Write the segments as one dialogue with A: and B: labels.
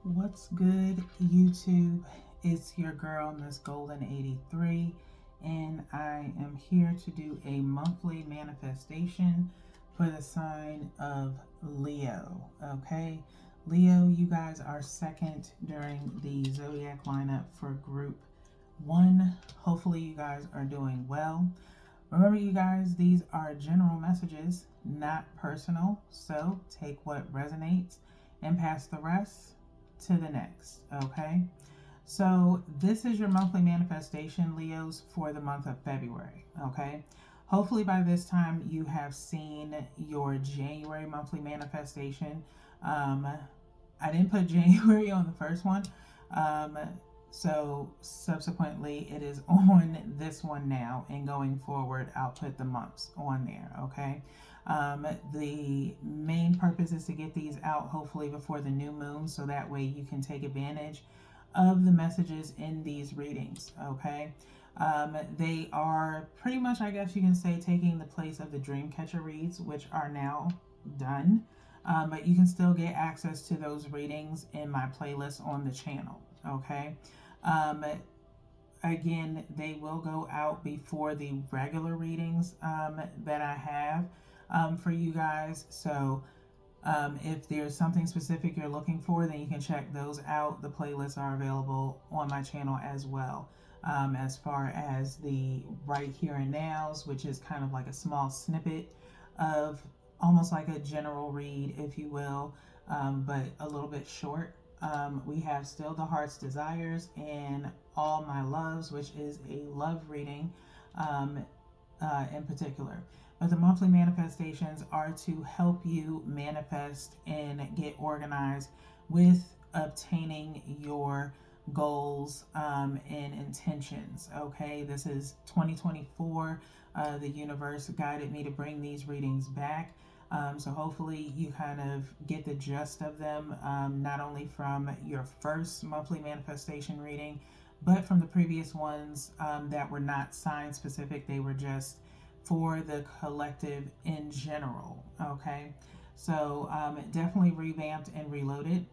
A: What's good, YouTube? It's your girl, Miss Golden 83, and I am here to do a monthly manifestation for the sign of Leo. Okay, Leo, you guys are second during the zodiac lineup for group one. Hopefully, you guys are doing well. Remember, you guys, these are general messages, not personal. So take what resonates and pass the rest to the next. Okay. So this is your monthly manifestation, Leos, for the month of February. Okay. Hopefully by this time you have seen your January monthly manifestation. Um, I didn't put January on the first one. Um, so subsequently, it is on this one now, and going forward, I'll put the months on there. Okay. The main purpose is to get these out hopefully before the new moon, so that way you can take advantage of the messages in these readings. Okay. They are pretty much, I guess you can say, taking the place of the Dreamcatcher reads, which are now done. But you can still get access to those readings in my playlist on the channel. Okay. Um, Again, they will go out before the regular readings that I have for you guys. So if there's something specific you're looking for, then you can check those out. The playlists are available on my channel as well. As far as the right here and nows, which is kind of like a small snippet of almost like a general read, if you will, but a little bit short. We have Still the Heart's Desires and All My Loves, which is a love reading in particular. But the monthly manifestations are to help you manifest and get organized with obtaining your goals and intentions. Okay, this is 2024. The universe guided me to bring these readings back. So hopefully you kind of get the gist of them, not only from your first monthly manifestation reading, but from the previous ones that were not sign specific. They were just for the collective in general. Okay, so definitely revamped and reloaded.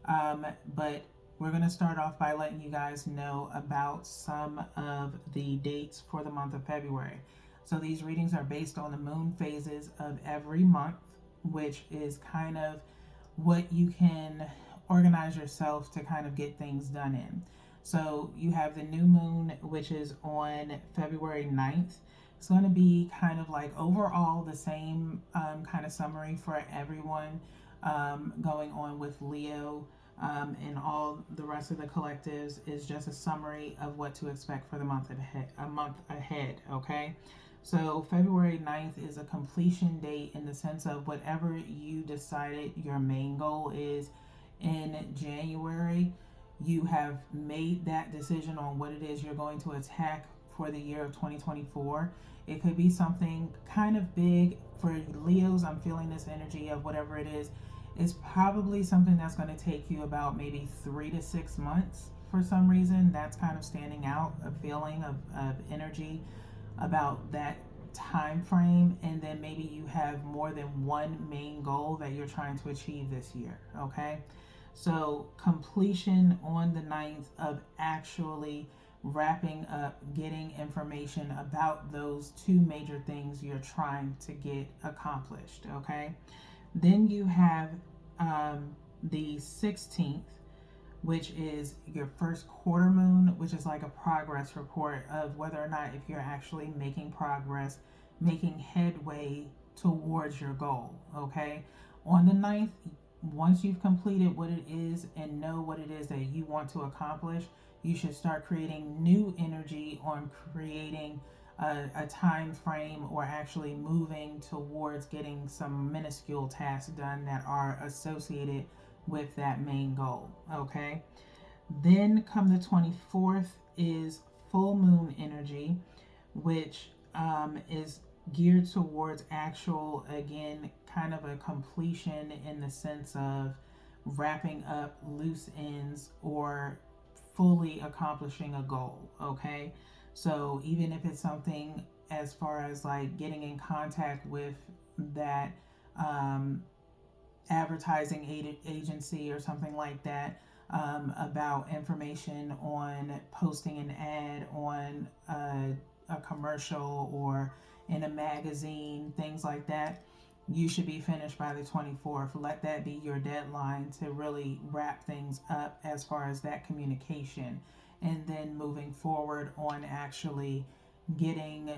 A: But we're going to start off by letting you guys know about some of the dates for the month of February. So these readings are based on the moon phases of every month, which is kind of what you can organize yourself to kind of get things done in. So you have the new moon, which is on February 9th. It's going to be kind of like overall the same kind of summary for everyone going on with Leo. And all the rest of the collectives is just a summary of what to expect for the month ahead. Okay, so February 9th is a completion date in the sense of whatever you decided your main goal is in January, you have made that decision on what it is you're going to attack for the year of 2024. It could be something kind of big for Leos. I'm feeling this energy of whatever it is. It's probably something that's going to take you about maybe 3 to 6 months for some reason. That's kind of standing out, a feeling of energy about that time frame. And then maybe you have more than one main goal that you're trying to achieve this year. Okay, so completion on the 9th of actually wrapping up, getting information about those two major things you're trying to get accomplished. Okay, then you have the 16th, which is your first quarter moon, which is like a progress report of whether or not if you're actually making progress, making headway towards your goal. Okay, on the 9th, once you've completed what it is and know what it is that you want to accomplish, you should start creating new energy on creating a time frame or actually moving towards getting some minuscule tasks done that are associated with that main goal. Okay, then come the 24th is full moon energy, which is geared towards actual, again, kind of a completion in the sense of wrapping up loose ends or fully accomplishing a goal. Okay, so even if it's something as far as like getting in contact with that advertising agency or something like that, about information on posting an ad on a commercial or in a magazine, things like that. You should be finished by the 24th. Let that be your deadline to really wrap things up as far as that communication. And then moving forward on actually getting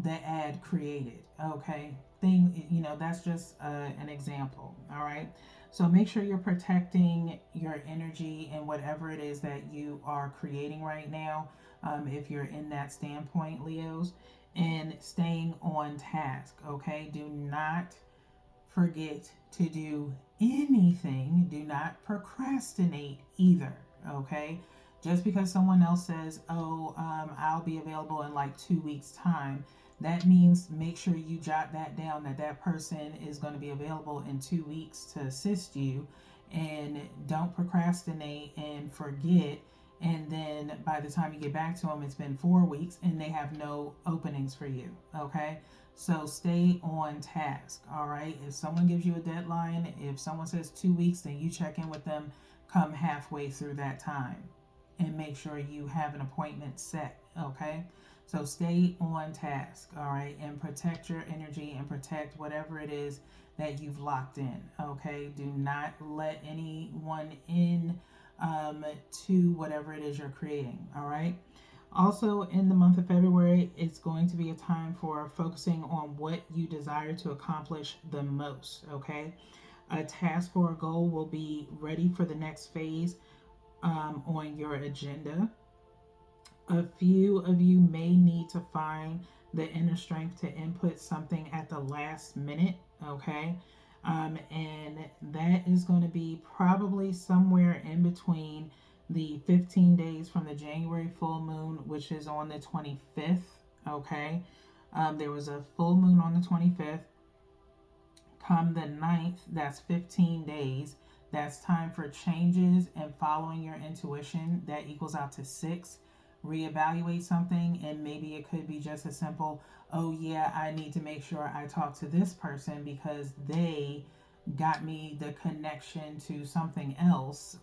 A: the ad created. Okay. That's just an example. All right. So make sure you're protecting your energy and whatever it is that you are creating right now. If you're in that standpoint, Leos, and staying on task. Okay. Do not forget to do anything. Do not procrastinate either. Okay. Just because someone else says, oh, I'll be available in like 2 weeks' time, that means make sure you jot that down, that that person is going to be available in 2 weeks to assist you. And don't procrastinate and forget. And then by the time you get back to them, it's been 4 weeks and they have no openings for you. Okay. So stay on task. All right. If someone gives you a deadline, if someone says 2 weeks, then you check in with them come halfway through that time and make sure you have an appointment set. Okay. So stay on task. All right. And protect your energy and protect whatever it is that you've locked in. Okay. Do not let anyone in to whatever it is you're creating. All right. Also, in the month of February, it's going to be a time for focusing on what you desire to accomplish the most. Okay. A task or a goal will be ready for the next phase on your agenda. A few of you may need to find the inner strength to input something at the last minute. Okay. And that is going to be probably somewhere in between the 15 days from the January full moon, which is on the 25th. Okay. There was a full moon on the 25th. Come the 9th, that's 15 days. That's time for changes and following your intuition. That equals out to 6. Reevaluate something, and maybe it could be just a simple, oh yeah, I need to make sure I talk to this person because they got me the connection to something else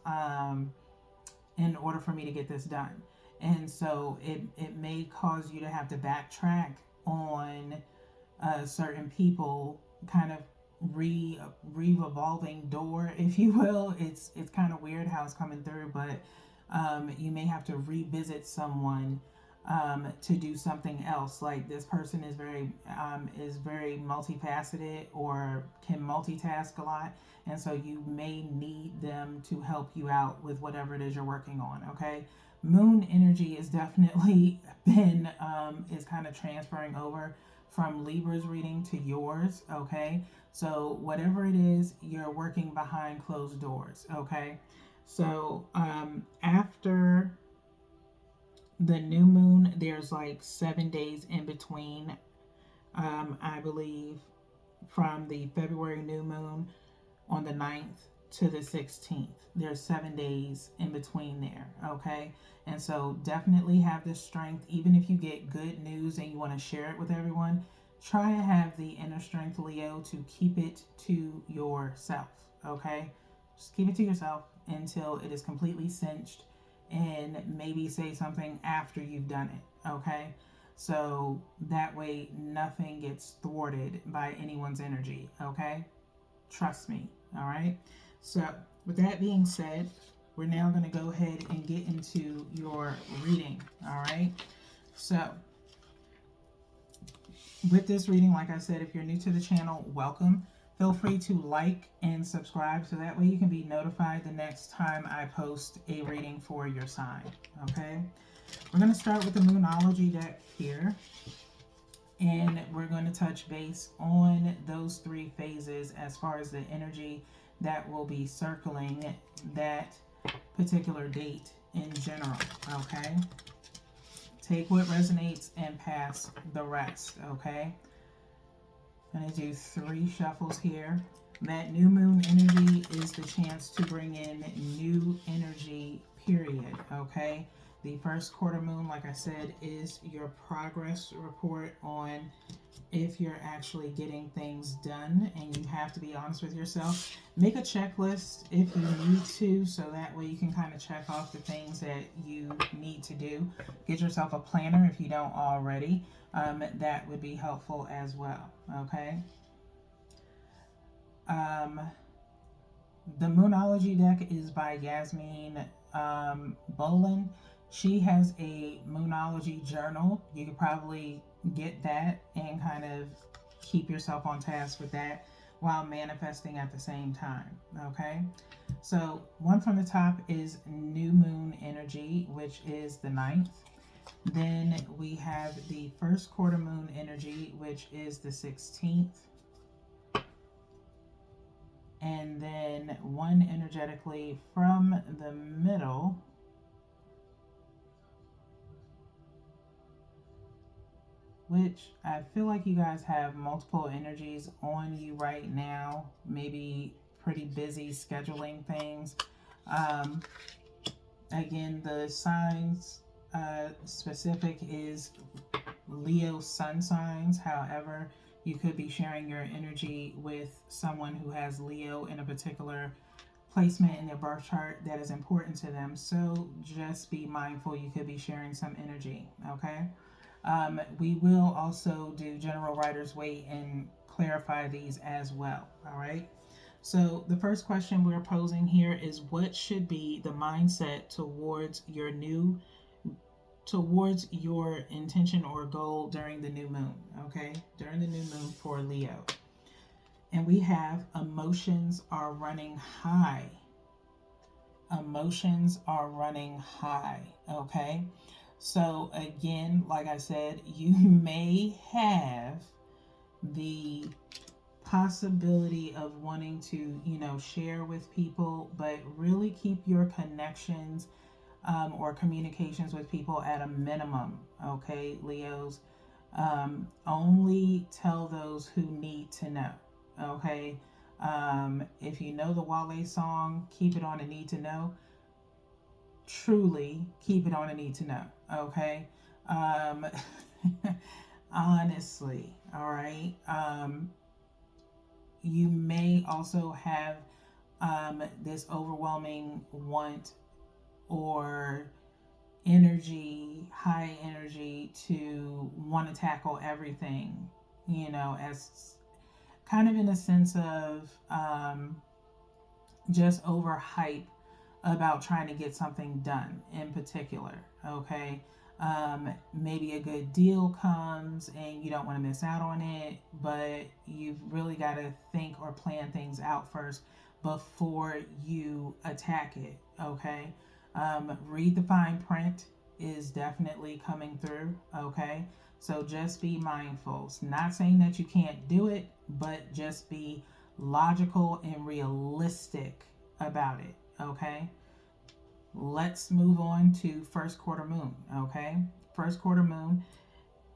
A: in order for me to get this done. And so it may cause you to have to backtrack on certain people, kind of revolving door, if you will. It's kind of weird how it's coming through, but you may have to revisit someone to do something else. Like this person is very multifaceted or can multitask a lot, and so you may need them to help you out with whatever it is you're working on. Okay. Moon energy is definitely been is kind of transferring over from Libra's reading to yours. Okay. So whatever it is, you're working behind closed doors. Okay. So after the new moon, there's like 7 days in between, I believe, from the February new moon on the 9th to the 16th. There's 7 days in between there. Okay. And so definitely have this strength. Even if you get good news and you want to share it with everyone, try to have the inner strength, Leo, to keep it to yourself. Okay. Just keep it to yourself until it is completely cinched, and maybe say something after you've done it. Okay. So that way nothing gets thwarted by anyone's energy. Okay. Trust me. All right. So with that being said, we're now going to go ahead and get into your reading. All right. So with this reading, like I said, if you're new to the channel, welcome. Feel free to like and subscribe so that way you can be notified the next time I post a reading for your sign. Okay. We're going to start with the Moonology deck here. And we're going to touch base on those 3 phases as far as the energy that will be circling that particular date in general. Okay. Take what resonates and pass the rest. Okay. I'm going to do 3 shuffles here. That new moon energy is the chance to bring in new energy, period. Okay. The first quarter moon, like I said, is your progress report on if you're actually getting things done, and you have to be honest with yourself. Make a checklist if you need to, so that way you can kind of check off the things that you need to do. Get yourself a planner if you don't already. That would be helpful as well. Okay. Um, the Moonology deck is by Yasmin Bolin. She has a Moonology journal. You could probably get that and kind of keep yourself on task with that while manifesting at the same time. Okay. So one from the top is New Moon Energy, which is the 9th. Then we have the first quarter moon energy, which is the 16th. And then one energetically from the middle, which I feel like you guys have multiple energies on you right now, maybe pretty busy scheduling things. Again, the signs specific is Leo sun signs. However, you could be sharing your energy with someone who has Leo in a particular placement in their birth chart that is important to them. So just be mindful, you could be sharing some energy. Okay. We will also do general writer's weight and clarify these as well. All right. So the first question we're posing here is, what should be the mindset towards your intention or goal during the new moon? Okay, during the new moon for Leo. And we have emotions are running high. Emotions are running high. Okay. So again, like I said, you may have the possibility of wanting to, share with people, but really keep your connections or communications with people at a minimum. Okay, Leos. Only tell those who need to know. Okay. If you know the Wale song, keep it on a need to know. Truly keep it on a need to know. Okay. Honestly. All right. You may also have this overwhelming want or energy, high energy, to want to tackle everything, as kind of in a sense of just overhype about trying to get something done in particular. Okay. Maybe a good deal comes and you don't want to miss out on it, but you've really got to think or plan things out first before you attack it. Okay. Read the fine print is definitely coming through. Okay. So just be mindful. It's not saying that you can't do it, but just be logical and realistic about it. Okay. Let's move on to first quarter moon. Okay. First quarter moon.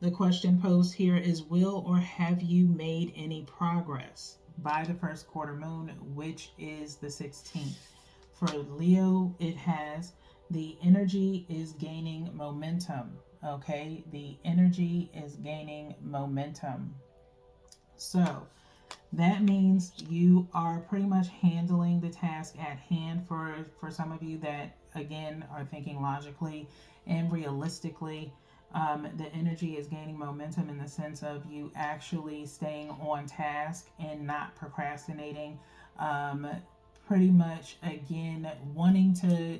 A: The question posed here is, will or have you made any progress by the first quarter moon, which is the 16th? For Leo, it has. The energy is gaining momentum. Okay. The energy is gaining momentum. So that means you are pretty much handling the task at hand. For some of you that, again, are thinking logically and realistically, the energy is gaining momentum in the sense of you actually staying on task and not procrastinating. Pretty much, again, wanting to,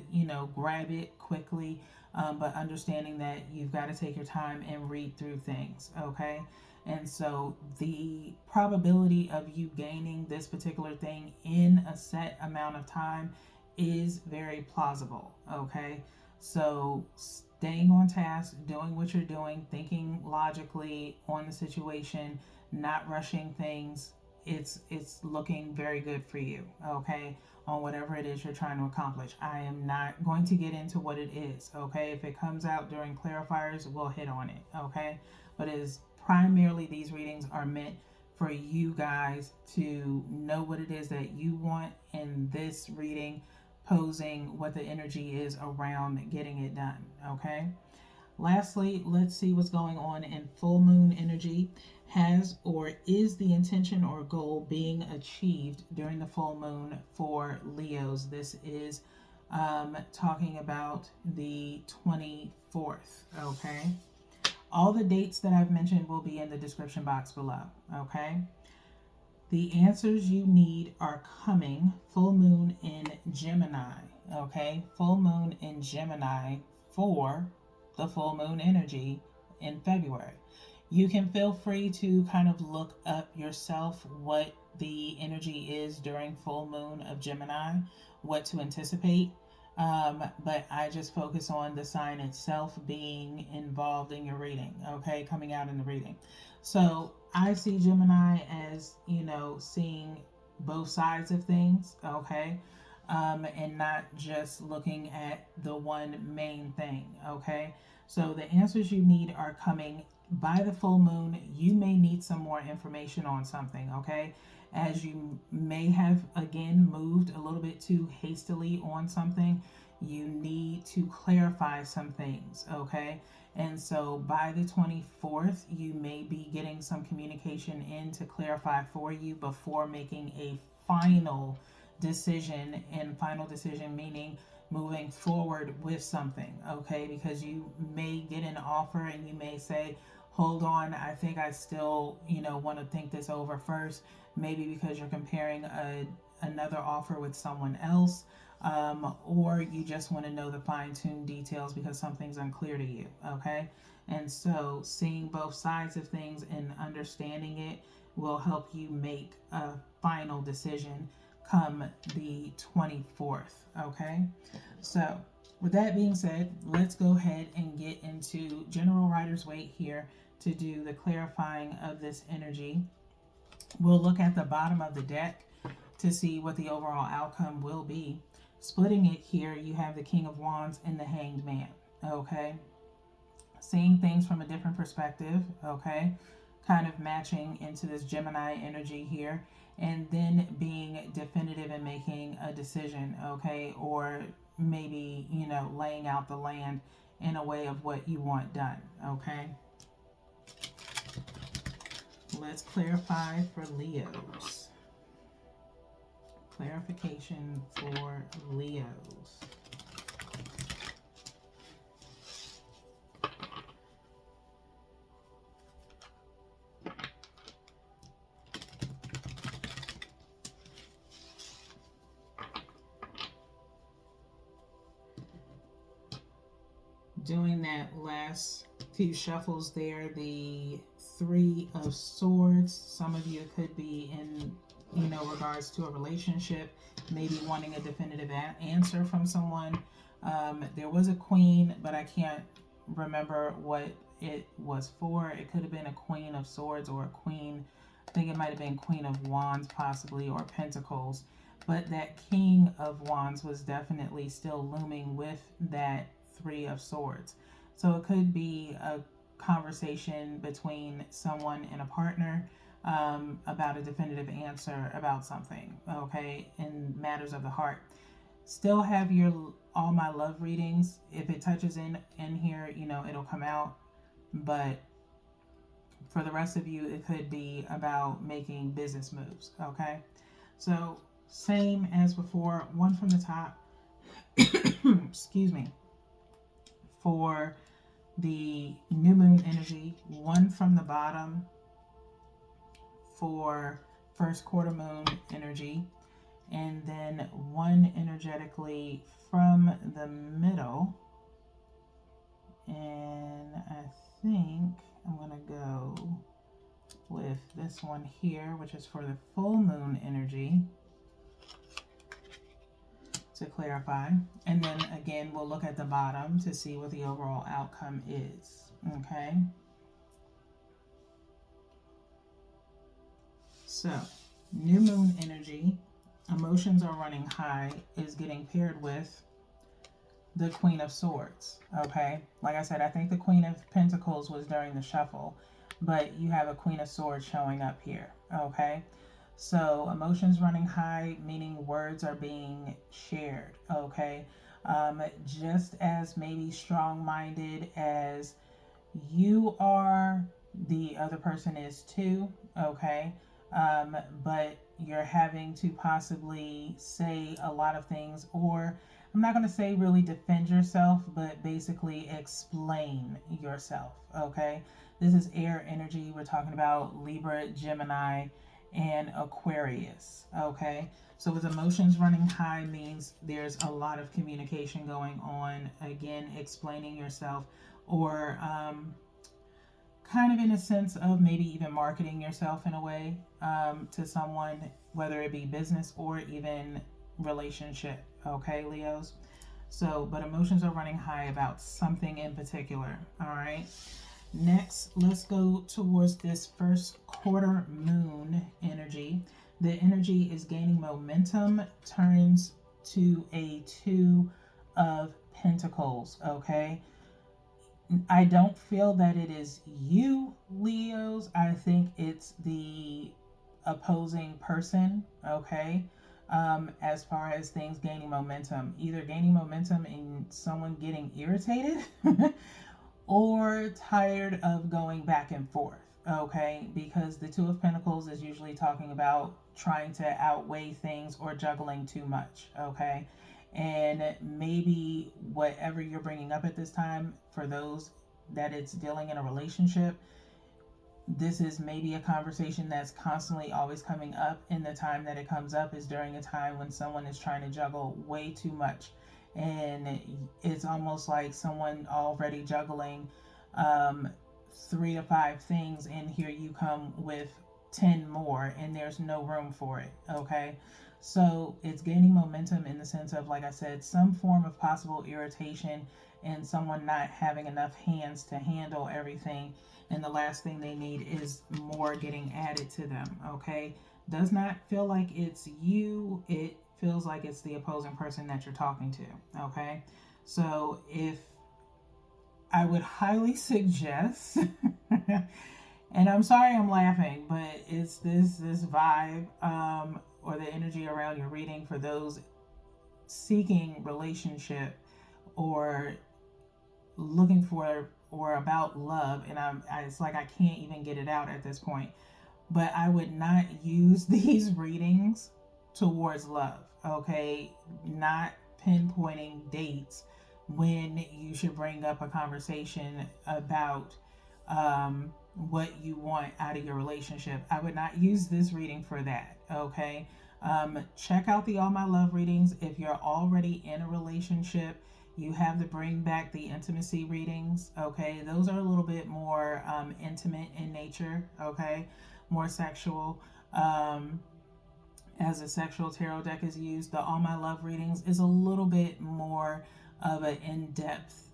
A: grab it quickly, but understanding that you've got to take your time and read through things. Okay. And so the probability of you gaining this particular thing in a set amount of time is very plausible. Okay. So staying on task, doing what you're doing, thinking logically on the situation, not rushing things, it's looking very good for you. Okay. On whatever it is you're trying to accomplish. I am not going to get into what it is. Okay. If it comes out during clarifiers, we'll hit on it. Okay. But it is primarily, these readings are meant for you guys to know what it is that you want in this reading. posing what the energy is around getting it done. Okay. Lastly, let's see what's going on in full moon energy. Has or is the intention or goal being achieved during the full moon for Leos? This is talking about the 24th. Okay. All the dates that I've mentioned will be in the description box below. Okay. The answers you need are coming. Full moon in Gemini. Okay. Full moon in Gemini for the full moon energy in February. You can feel free to kind of look up yourself what the energy is during full moon of Gemini, what to anticipate. But I just focus on the sign itself being involved in your reading, okay, coming out in the reading. So I see Gemini as, seeing both sides of things, okay, and not just looking at the one main thing, okay. So the answers you need are coming by the full moon. You may need some more information on something, okay? As you may have, again, moved a little bit too hastily on something, you need to clarify some things, okay? And so by the 24th, you may be getting some communication in to clarify for you before making a final decision. And final decision meaning moving forward with something, okay? Because you may get an offer and you may say, hold on, I think I still, want to think this over first. Maybe because you're comparing another offer with someone else, or you just want to know the fine-tuned details because something's unclear to you, okay? And so seeing both sides of things and understanding it will help you make a final decision come the 24th, okay? So with that being said, let's go ahead and get into General Rider's Waite here to do the clarifying of this energy. We'll look at the bottom of the deck to see what the overall outcome will be. Splitting it here, you have the King of Wands and the Hanged Man, okay? Seeing things from a different perspective, okay? Kind of matching into this Gemini energy here, and then being definitive and making a decision, okay? Or maybe, laying out the land in a way of what you want done, okay? Let's clarify for Leos. Clarification for Leos. Doing that last few shuffles there, the Three of Swords. Some of you could be in, regards to a relationship, maybe wanting a definitive answer from someone. There was a Queen, but I can't remember what it was for. It could have been a Queen of Swords or a Queen. I think it might have been Queen of Wands possibly, or Pentacles. But that King of Wands was definitely still looming with that Three of Swords. So it could be a conversation between someone and a partner about a definitive answer about something, okay, in matters of the heart. Still have all my love readings. If it touches in here, it'll come out. But for the rest of you, it could be about making business moves, okay? So same as before, one from the top, excuse me, for the new moon energy, one from the bottom for first quarter moon energy, and then one energetically from the middle. And I think I'm going to go with this one here, which is for the full moon energy, to clarify. And then again, we'll look at the bottom to see what the overall outcome is. Okay. So, new moon energy, emotions are running high, is getting paired with the Queen of Swords. Okay. Like I said, I think the Queen of Pentacles was during the shuffle, but you have a Queen of Swords showing up here. Okay. So emotions running high, meaning words are being shared, okay? Just as maybe strong-minded as you are, the other person is too, okay? But you're having to possibly say a lot of things, or I'm not going to say really defend yourself, but basically explain yourself, okay? This is air energy. We're talking about Libra, Gemini, and Aquarius, okay? So with emotions running high means there's a lot of communication going on. Again, explaining yourself, or kind of in a sense of maybe even marketing yourself in a way, to someone, whether it be business or even relationship. Okay, Leos. So, but emotions are running high about something in particular. All right. Next, let's go towards this first quarter moon energy. The energy is gaining momentum, turns to a two of pentacles. Okay. I don't feel that it is you, Leos. I think it's the opposing person, okay? As far as things gaining momentum, either gaining momentum in someone getting irritated or tired of going back and forth, okay? Because the Two of Pentacles is usually talking about trying to outweigh things or juggling too much, okay? And maybe whatever you're bringing up at this time, for those that it's dealing in a relationship, this is maybe a conversation that's constantly always coming up. In the time that it comes up is during a time when someone is trying to juggle way too much, and it's almost like someone already juggling 3 to 5 things, and here you come with 10 more, and there's no room for it, okay? So it's gaining momentum in the sense of, like I said, some form of possible irritation and someone not having enough hands to handle everything. And the last thing they need is more getting added to them, okay? Does not feel like it's you. It feels like it's the opposing person that you're talking to, okay? So if I would highly suggest, and I'm sorry I'm laughing, but it's this vibe, or the energy around your reading for those seeking relationship or looking for or about love, and it's like I can't even get it out at this point. But I would not use these readings towards love, okay? Not pinpointing dates when you should bring up a conversation about what you want out of your relationship. I would not use this reading for that, okay? Check out the All My Love readings if you're already in a relationship. You have the Bring Back the Intimacy readings, okay? Those are a little bit more intimate in nature, okay? More sexual. As a sexual tarot deck is used, the All My Love readings is a little bit more of an in-depth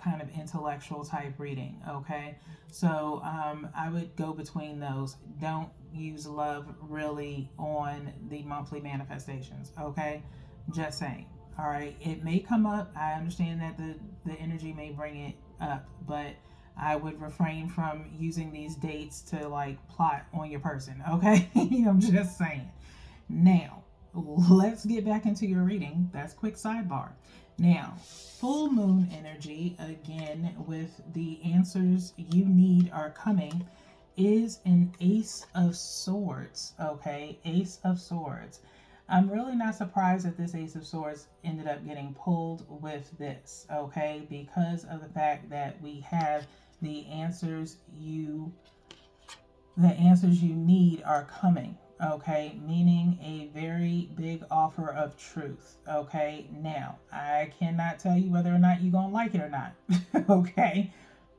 A: kind of intellectual type reading, okay? So I would go between those. Don't use love really on the monthly manifestations, okay? Just saying. All right, it may come up. I understand that the energy may bring it up, but I would refrain from using these dates to like plot on your person, okay? I'm just saying. Now, let's get back into your reading. That's quick sidebar. Now, full moon energy, again, with the answers you need are coming, is an Ace of Swords, okay? Ace of Swords. I'm really not surprised that this Ace of Swords ended up getting pulled with this, okay? Because of the fact that we have the answers you need are coming, okay? Meaning a very big offer of truth, okay? Now, I cannot tell you whether or not you're going to like it or not, okay?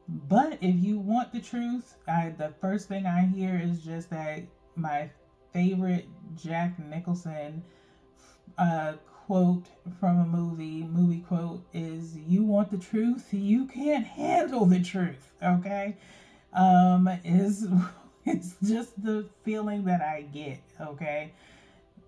A: But if you want the truth, the first thing I hear is just that my favorite Jack Nicholson quote from a movie quote is, "You want the truth, you can't handle the truth," okay? Is it's just the feeling that I get, okay?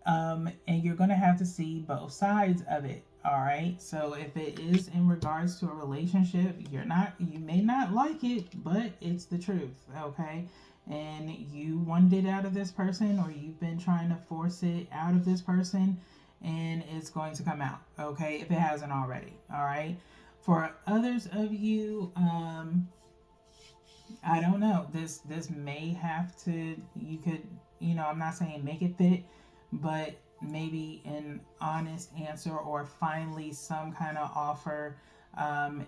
A: And you're gonna have to see both sides of it, all right? So if it is in regards to a relationship, you may not like it, but it's the truth, okay? and you wanted it out of this person, or you've been trying to force it out of this person, and it's going to come out, okay, if it hasn't already. All right. For others of you, I don't know, this may have to, you could, I'm not saying make it fit, but maybe an honest answer, or finally some kind of offer,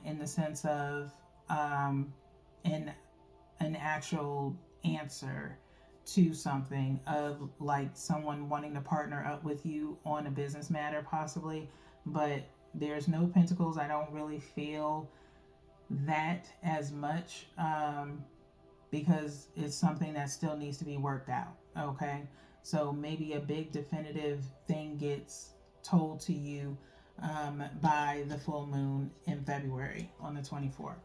A: in the sense of, an actual answer to something, of like someone wanting to partner up with you on a business matter possibly. But there's no pentacles. I don't really feel that as much, because it's something that still needs to be worked out. Okay, so maybe a big definitive thing gets told to you, by the full moon in February on the 24th.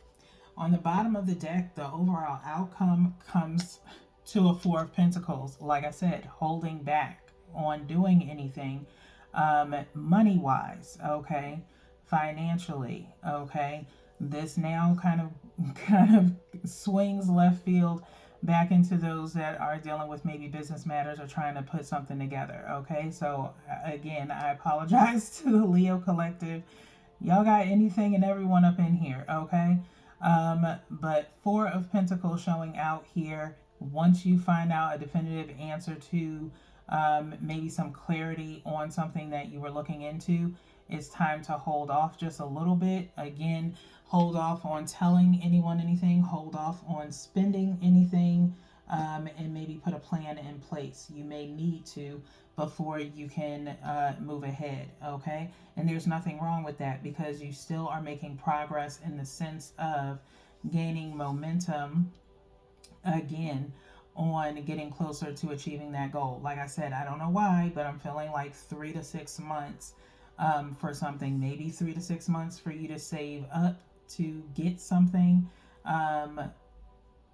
A: On the bottom of the deck, the overall outcome comes to a Four of Pentacles. Like I said, holding back on doing anything, money wise, okay, financially, okay. This now kind of swings left field back into those that are dealing with maybe business matters or trying to put something together. Okay, so again, I apologize to the Leo collective. Y'all got anything and everyone up in here, okay? But Four of Pentacles showing out here. Once you find out a definitive answer to, maybe some clarity on something that you were looking into, it's time to hold off just a little bit. Again, hold off on telling anyone anything, hold off on spending anything, and maybe put a plan in place. You may need to before you can, move ahead, okay? And there's nothing wrong with that, because you still are making progress in the sense of gaining momentum again on getting closer to achieving that goal. Like I said, I don't know why, but I'm feeling like 3 to 6 months, for something, maybe 3 to 6 months for you to save up to get something,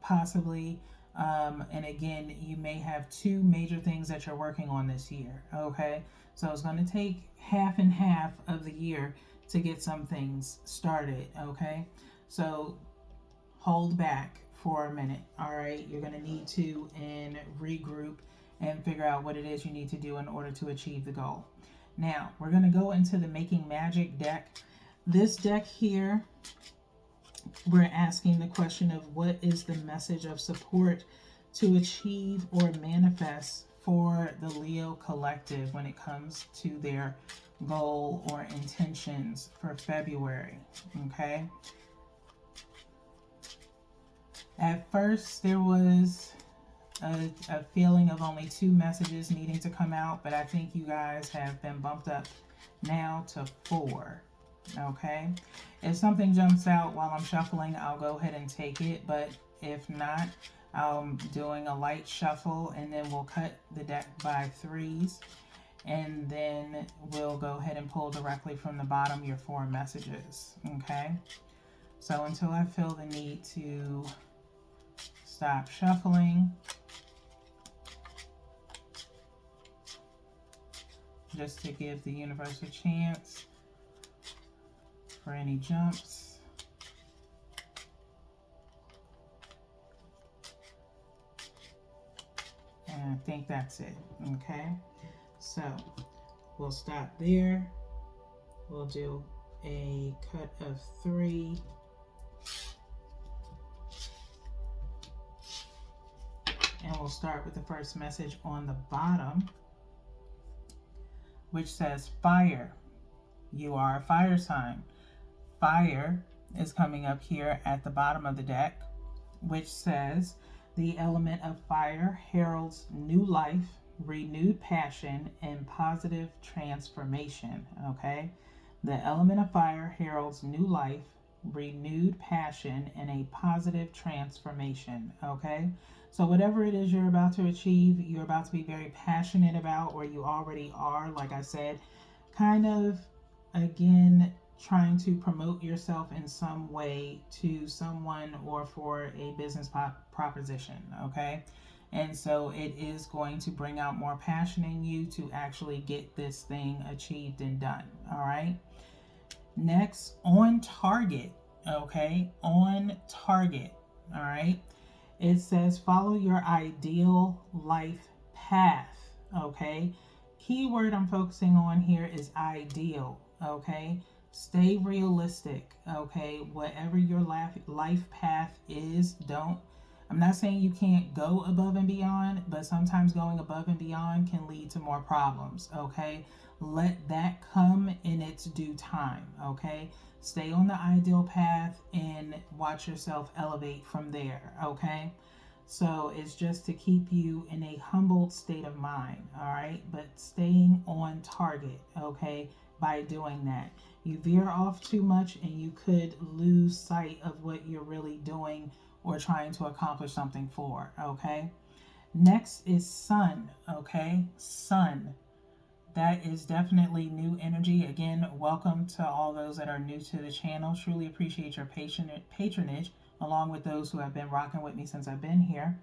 A: possibly. And again, you may have two major things that you're working on this year. Okay, so it's going to take half and half of the year to get some things started. Okay, so hold back for a minute. All right, you're going to need to and regroup and figure out what it is you need to do in order to achieve the goal. Now we're going to go into the Making Magic deck. This deck here, we're asking the question of what is the message of support to achieve or manifest for the Leo collective when it comes to their goal or intentions for February. Okay. At first, there was a feeling of only 2 messages needing to come out, but I think you guys have been bumped up now to 4. Okay, if something jumps out while I'm shuffling, I'll go ahead and take it, but if not, I'm doing a light shuffle, and then we'll cut the deck by 3s, and then we'll go ahead and pull directly from the bottom your 4 messages. Okay, so until I feel the need to stop shuffling, just to give the universe a chance for any jumps. And I think that's it. Okay, so we'll stop there. We'll do a cut of 3. And we'll start with the first message on the bottom, which says fire. You are a fire sign. Fire is coming up here at the bottom of the deck, which says the element of fire heralds new life, renewed passion, and positive transformation. Okay, the element of fire heralds new life, renewed passion, and a positive transformation. Okay, so whatever it is you're about to achieve, you're about to be very passionate about, or you already are, like I said, kind of, again, trying to promote yourself in some way to someone or for a business proposition. Okay, and so it is going to bring out more passion in you to actually get this thing achieved and done. All right, next, on target. Okay, on target. All right, It says follow your ideal life path. Okay. Keyword I'm focusing on here is ideal. Okay. Stay realistic. Okay. Whatever your life path is, don't. I'm not saying you can't go above and beyond, but sometimes going above and beyond can lead to more problems. Okay. Let that come in its due time. Okay. Stay on the ideal path and watch yourself elevate from there. Okay. So it's just to keep you in a humbled state of mind, all right? But staying on target, okay, by doing that. You veer off too much and you could lose sight of what you're really doing or trying to accomplish something for, okay? Next is Sun, okay? Sun. That is definitely new energy. Again, welcome to all those that are new to the channel. Truly appreciate your patronage, along with those who have been rocking with me since I've been here.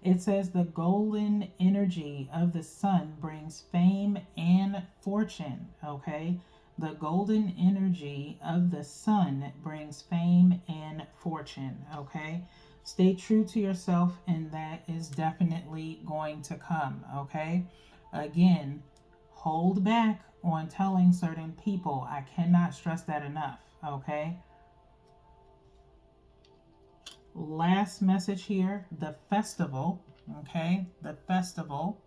A: It says the golden energy of the sun brings fame and fortune. Okay. The golden energy of the sun brings fame and fortune. Okay. Stay true to yourself, and that is definitely going to come. Okay. Again, hold back on telling certain people. I cannot stress that enough. Okay. Last message here, the festival. Okay. The festival.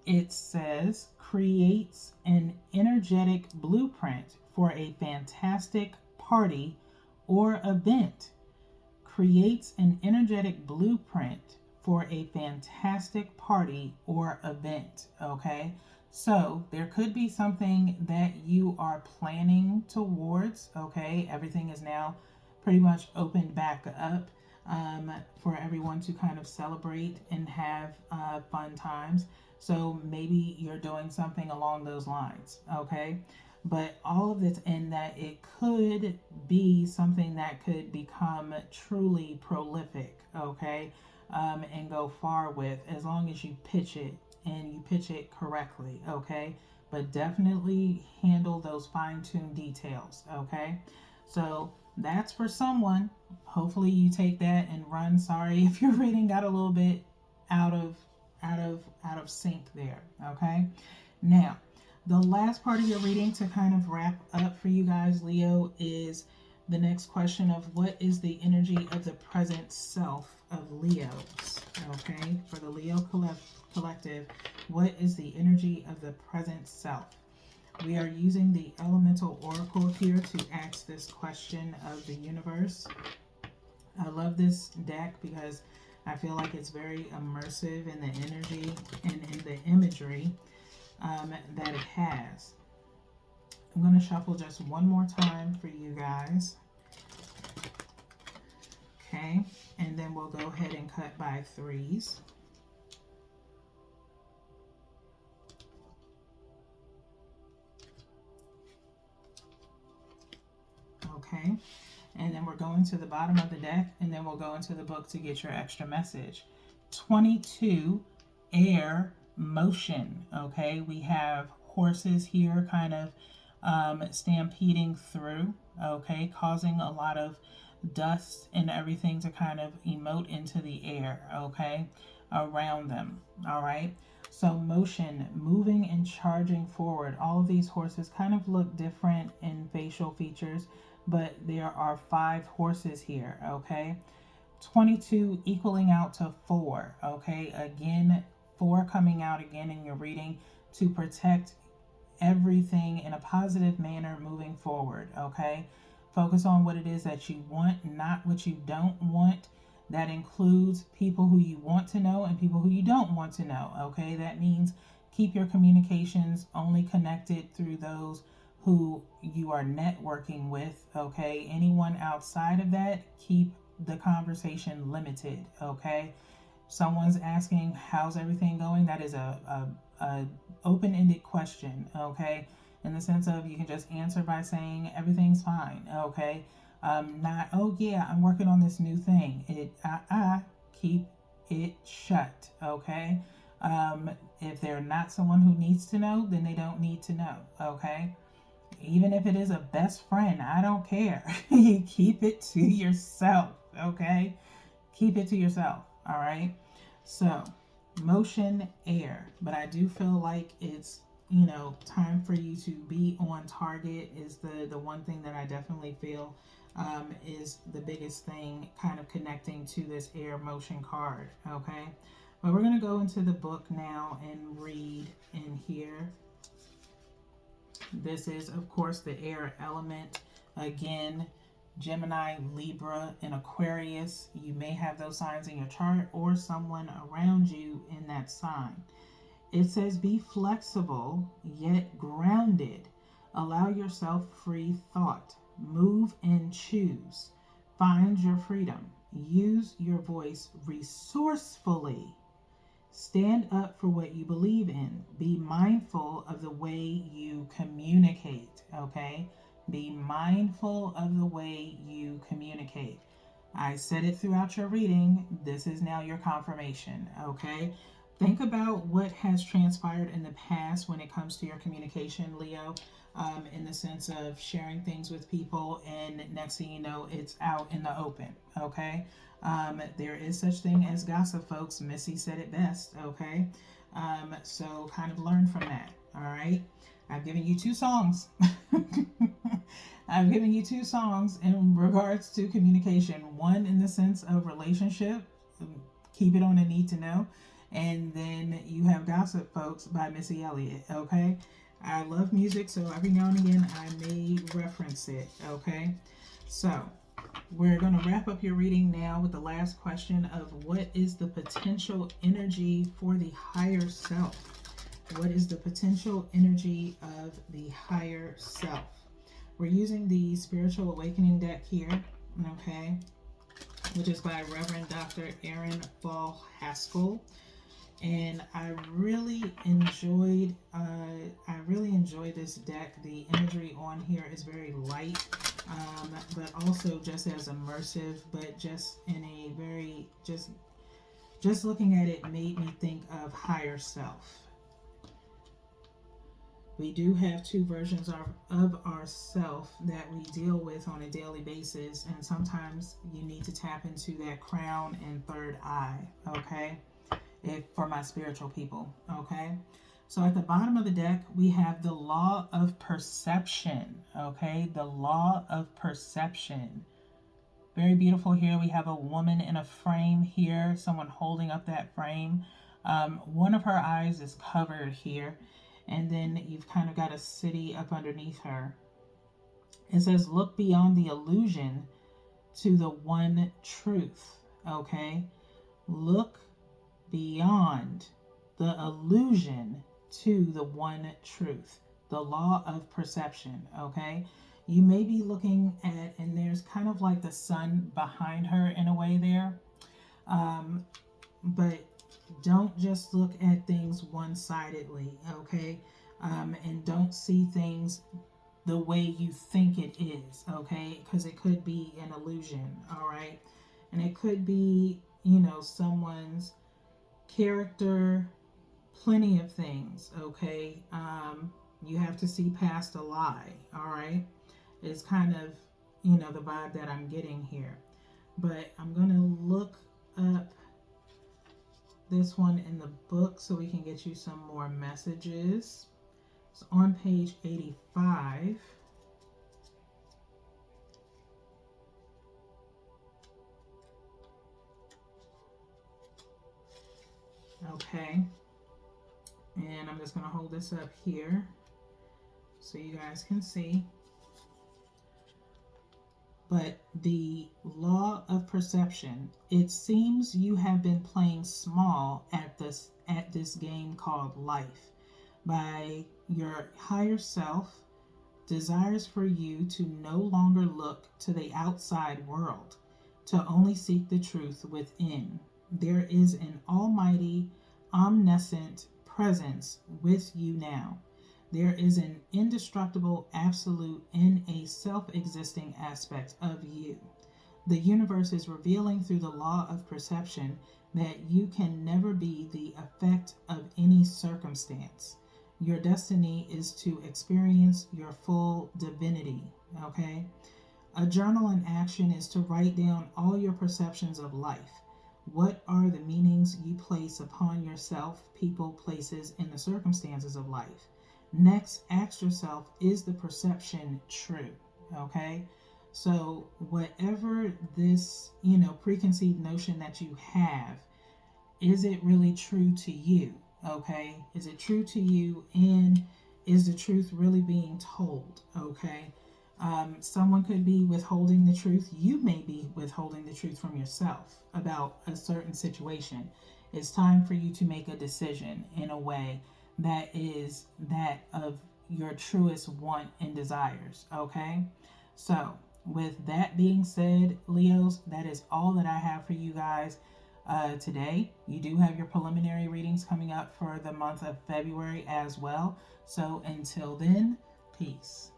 A: It says creates an energetic blueprint for a fantastic party or event. Creates an energetic blueprint for a fantastic party or event. Okay. So there could be something that you are planning towards. Okay. Everything is now pretty much opened back up for everyone to kind of celebrate and have fun times. So maybe you're doing something along those lines. Okay. But all of this, in that it could be something that could become truly prolific. Okay. And go far with, as long as you pitch it and you pitch it correctly. Okay. But definitely handle those fine-tuned details. Okay. So that's for someone. Hopefully you take that and run. Sorry if your reading got a little bit out of sync there. Okay. Now, the last part of your reading to kind of wrap up for you guys, Leo, is the next question of what is the energy of the present self of Leos? Okay, for the Leo collective, what is the energy of the present self? We are using the Elemental Oracle here to ask this question of the universe. I love this deck because I feel like it's very immersive in the energy and in the imagery that it has. I'm going to shuffle just one more time for you guys. Okay, and then we'll go ahead and cut by threes. Okay, and then we're going to the bottom of the deck, and then we'll go into the book to get your extra message. 22, air, motion. Okay, we have horses here kind of stampeding through, okay, causing a lot of dust and everything to kind of emote into the air, okay, around them. All right, so motion, moving and charging forward. All of these horses kind of look different in facial features, but there are 5 horses here. Okay, 22 equaling out to 4. Okay, again, 4 coming out again in your reading to protect everything in a positive manner moving forward. Okay, focus on what it is that you want, not what you don't want. That includes people who you want to know and people who you don't want to know. Okay, that means keep your communications only connected through those who you are networking with. Okay, anyone outside of that, keep the conversation limited. Okay, someone's asking how's everything going, that is a open-ended question. Okay, in the sense of you can just answer by saying everything's fine. Okay, not oh yeah, I'm working on this new thing. Keep it shut. Okay, if they're not someone who needs to know, then they don't need to know. Okay, even if it is a best friend, I don't care. You keep it to yourself. Okay, Keep it to yourself, all right? So, motion, air. But I do feel like it's, time for you to be on target is the one thing that I definitely feel is the biggest thing kind of connecting to this air motion card, okay? But we're going to go into the book now and read in here. This is, of course, the air element. Again, Gemini, Libra, and Aquarius. You may have those signs in your chart or someone around you in that sign. It says, be flexible yet grounded. Allow yourself free thought. Move and choose. Find your freedom. Use your voice resourcefully. Stand up for what you believe in. Be mindful of the way you communicate, okay? Be mindful of the way you communicate. I said it throughout your reading. This is now your confirmation, okay? Think about what has transpired in the past when it comes to your communication, Leo, in the sense of sharing things with people, and next thing you know, it's out in the open, okay? There is such thing as gossip, folks. Missy said it best, okay? So kind of learn from that, all right? I've given you 2 songs. I've given you 2 songs in regards to communication. One in the sense of relationship, keep it on a need to know. And then you have Gossip, folks, by Missy Elliott, okay? I love music, so every now and again I may reference it, okay? So we're going to wrap up your reading now with the last question of what is the potential energy for the higher self? What is the potential energy of the higher self? We're using the Spiritual Awakening deck here, okay, which is by Reverend Dr. Aaron Ball Haskell. And I really enjoyed this deck. The imagery on here is very light, but also just as immersive, but just in a very, just looking at it made me think of higher self. We do have 2 versions of ourself that we deal with on a daily basis, and sometimes you need to tap into that crown and third eye, okay? For my spiritual people, okay? So at the bottom of the deck, we have the law of perception, okay? The law of perception. Very beautiful here. We have a woman in a frame here, someone holding up that frame. One of her eyes is covered here, and then you've kind of got a city up underneath her. It says, look beyond the illusion to the one truth, okay? Look beyond the illusion to the one truth, the law of perception, okay? You may be looking at, and there's kind of like the sun behind her in a way there, but don't just look at things one-sidedly, okay? And don't see things the way you think it is, okay? Because it could be an illusion, all right? And it could be, someone's character, plenty of things, okay? You have to see past a lie, all right? It's kind of, the vibe that I'm getting here. But I'm going to look up this one in the book so we can get you some more messages. It's on page 85. Okay. And I'm just going to hold this up here so you guys can see. But the law of perception, it seems you have been playing small at this game called life. By your higher self desires for you to no longer look to the outside world, to only seek the truth within. There is an almighty, omniscient presence with you now. There is an indestructible absolute in a self-existing aspect of you. The universe is revealing through the law of perception that you can never be the effect of any circumstance. Your destiny is to experience your full divinity, okay? A journal in action is to write down all your perceptions of life. What are the meanings you place upon yourself, people, places, and the circumstances of life? Next, ask yourself, is the perception true? Okay? So, whatever this, preconceived notion that you have, is it really true to you? Okay? Is it true to you? And is the truth really being told? Okay? Someone could be withholding the truth. You may be withholding the truth from yourself about a certain situation. It's time for you to make a decision in a way that is that of your truest want and desires. Okay? So, with that being said, Leos, that is all that I have for you guys today. You do have your preliminary readings coming up for the month of February as well. So, until then, peace.